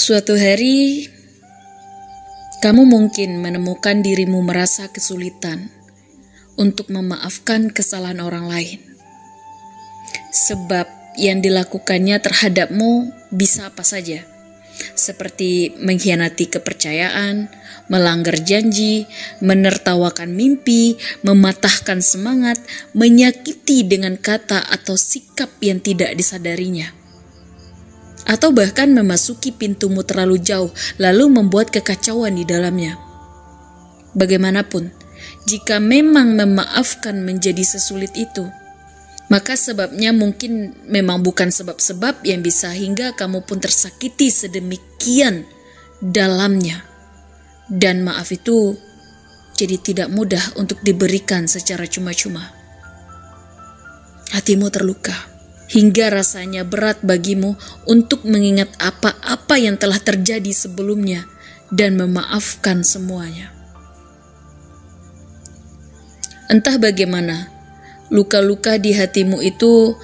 Suatu hari, kamu mungkin menemukan dirimu merasa kesulitan untuk memaafkan kesalahan orang lain. Sebab yang dilakukannya terhadapmu bisa apa saja, seperti mengkhianati kepercayaan, melanggar janji, menertawakan mimpi, mematahkan semangat, menyakiti dengan kata atau sikap yang tidak disadarinya. Atau bahkan memasuki pintumu terlalu jauh lalu membuat kekacauan di dalamnya. Bagaimanapun, jika memang memaafkan menjadi sesulit itu, maka sebabnya mungkin memang bukan sebab-sebab yang bisa hingga kamu pun tersakiti sedemikian dalamnya. Dan maaf itu jadi tidak mudah untuk diberikan secara cuma-cuma. Hatimu terluka hingga rasanya berat bagimu untuk mengingat apa-apa yang telah terjadi sebelumnya dan memaafkan semuanya. Entah bagaimana, luka-luka di hatimu itu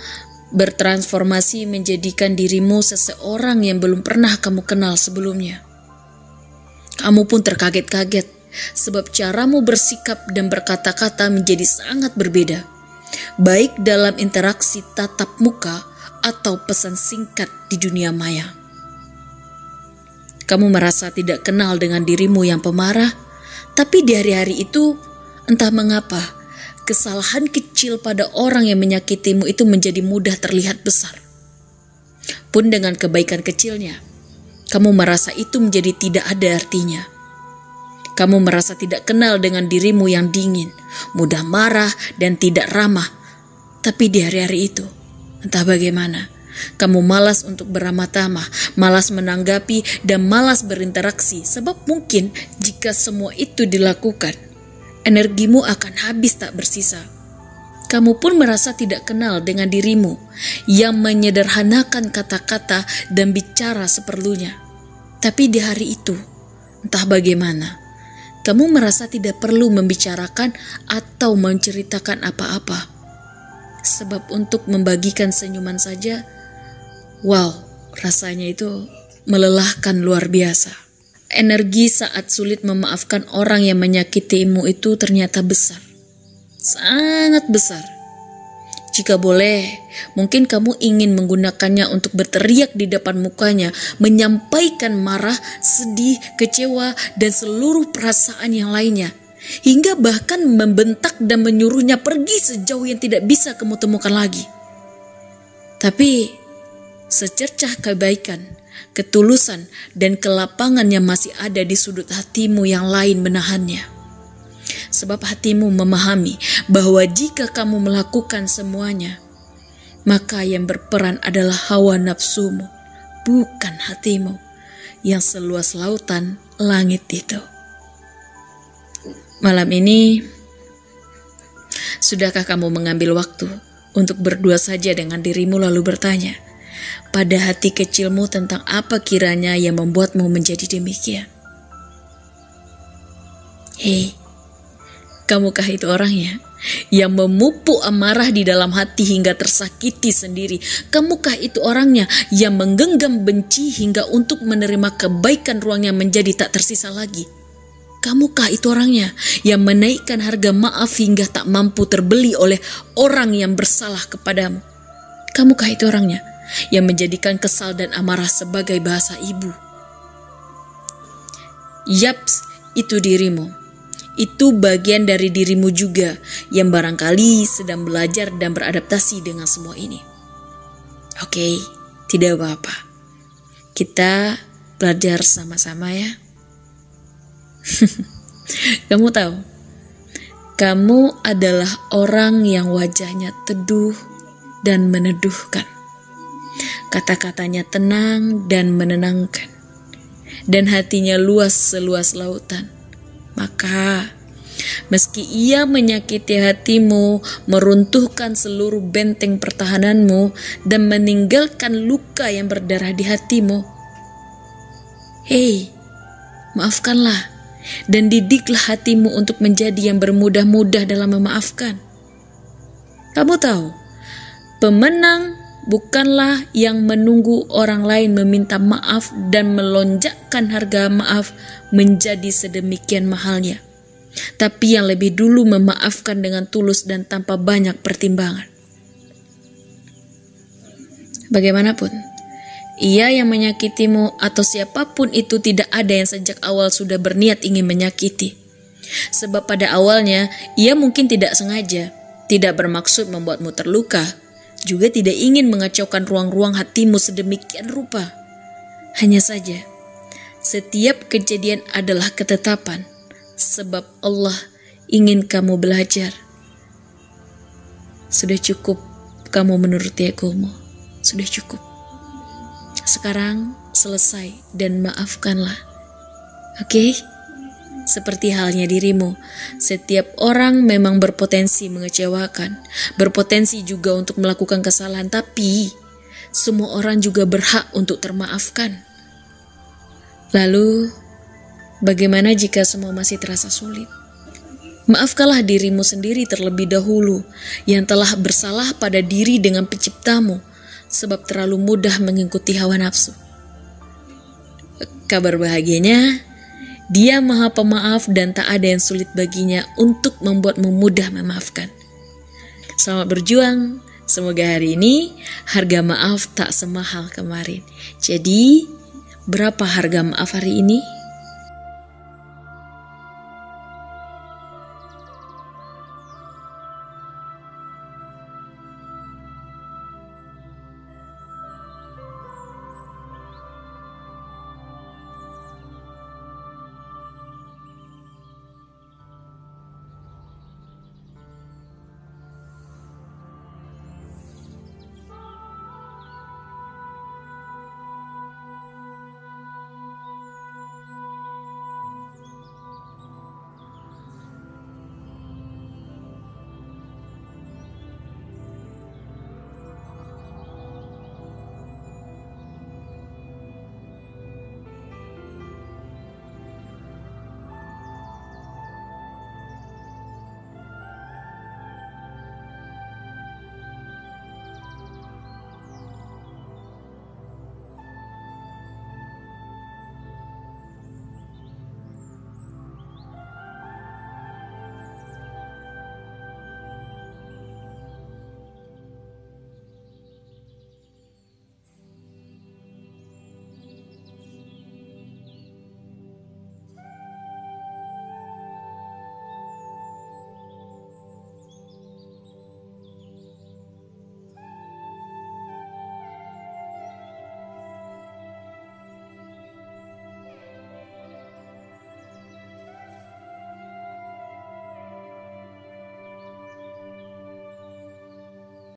bertransformasi menjadikan dirimu seseorang yang belum pernah kamu kenal sebelumnya. Kamu pun terkaget-kaget sebab caramu bersikap dan berkata-kata menjadi sangat berbeda, baik dalam interaksi tatap muka atau pesan singkat di dunia maya. Kamu merasa tidak kenal dengan dirimu yang pemarah, tapi di hari-hari itu entah mengapa kesalahan kecil pada orang yang menyakitimu itu menjadi mudah terlihat besar. Pun dengan kebaikan kecilnya, kamu merasa itu menjadi tidak ada artinya. Kamu merasa tidak kenal dengan dirimu yang dingin, mudah marah, dan tidak ramah. Tapi di hari-hari itu, entah bagaimana, kamu malas untuk beramah tamah, malas menanggapi, dan malas berinteraksi. Sebab mungkin jika semua itu dilakukan, energimu akan habis tak bersisa. Kamu pun merasa tidak kenal dengan dirimu yang menyederhanakan kata-kata dan bicara seperlunya. Tapi di hari itu, entah bagaimana, kamu merasa tidak perlu membicarakan atau menceritakan apa-apa. Sebab untuk membagikan senyuman saja, wow, rasanya itu melelahkan luar biasa. Energi saat sulit memaafkan orang yang menyakitimu itu ternyata besar. Sangat besar. Jika boleh, mungkin kamu ingin menggunakannya untuk berteriak di depan mukanya, menyampaikan marah, sedih, kecewa, dan seluruh perasaan yang lainnya. Hingga bahkan membentak dan menyuruhnya pergi sejauh yang tidak bisa kamu temukan lagi. Tapi secercah kebaikan, ketulusan, dan kelapangan yang masih ada di sudut hatimu yang lain menahannya. Sebab hatimu memahami bahwa jika kamu melakukan semuanya, maka yang berperan adalah hawa nafsumu, bukan hatimu yang seluas lautan langit itu. Malam ini, sudahkah kamu mengambil waktu untuk berdua saja dengan dirimu lalu bertanya pada hati kecilmu tentang apa kiranya yang membuatmu menjadi demikian? Hei, kamukah itu orangnya yang memupuk amarah di dalam hati hingga tersakiti sendiri? Kamukah itu orangnya yang menggenggam benci hingga untuk menerima kebaikan ruangnya menjadi tak tersisa lagi? Kamukah itu orangnya yang menaikkan harga maaf hingga tak mampu terbeli oleh orang yang bersalah kepadamu? Kamukah itu orangnya yang menjadikan kesal dan amarah sebagai bahasa ibu? Yaps, itu dirimu. Itu bagian dari dirimu juga yang barangkali sedang belajar dan beradaptasi dengan semua ini. Oke, tidak apa-apa. Kita belajar sama-sama ya. Kamu tahu, kamu adalah orang yang wajahnya teduh dan meneduhkan. Kata-katanya tenang dan menenangkan. Dan hatinya luas seluas lautan. Maka, meski ia menyakiti hatimu, meruntuhkan seluruh benteng pertahananmu, dan meninggalkan luka yang berdarah di hatimu, hei, maafkanlah dan didiklah hatimu untuk menjadi yang bermudah-mudah dalam memaafkan. Kamu tahu, pemenang bukanlah yang menunggu orang lain meminta maaf dan melonjakkan harga maaf menjadi sedemikian mahalnya, tapi yang lebih dulu memaafkan dengan tulus dan tanpa banyak pertimbangan. Bagaimanapun, ia yang menyakitimu atau siapapun itu tidak ada yang sejak awal sudah berniat ingin menyakiti. Sebab pada awalnya ia mungkin tidak sengaja, tidak bermaksud membuatmu terluka, juga tidak ingin mengacaukan ruang-ruang hatimu sedemikian rupa. Hanya saja, setiap kejadian adalah ketetapan, sebab Allah ingin kamu belajar. Sudah cukup kamu menuruti egomu. Sudah cukup. Sekarang selesai dan maafkanlah. Oke? Seperti halnya dirimu, setiap orang memang berpotensi mengecewakan, berpotensi juga untuk melakukan kesalahan, tapi semua orang juga berhak untuk termaafkan. Lalu, bagaimana jika semua masih terasa sulit? Maafkanlah dirimu sendiri terlebih dahulu yang telah bersalah pada diri dengan penciptamu, sebab terlalu mudah mengikuti hawa nafsu. Kabar bahagianya, Dia Maha Pemaaf dan tak ada yang sulit baginya untuk membuatmu mudah memaafkan. Selamat berjuang. Semoga hari ini harga maaf tak semahal kemarin. Jadi, berapa harga maaf hari ini?